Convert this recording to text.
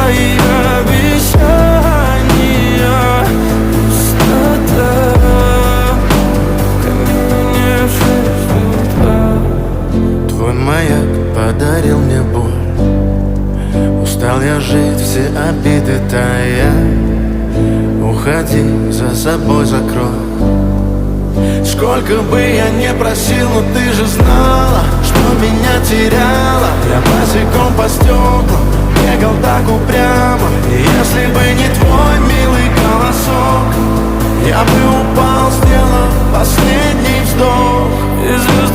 твои обещания, пустота, в камине шесть. Твой маяк подарил мне боль. Устал я жить, все обиды тая. Уходи, за собой закрой. Сколько бы я не просил, но ты же знала, что меня теряла. Я босиком по стеклам бегал так упрямо. И если бы не твой милый голосок, я бы упал, сделав последний вздох. И звезды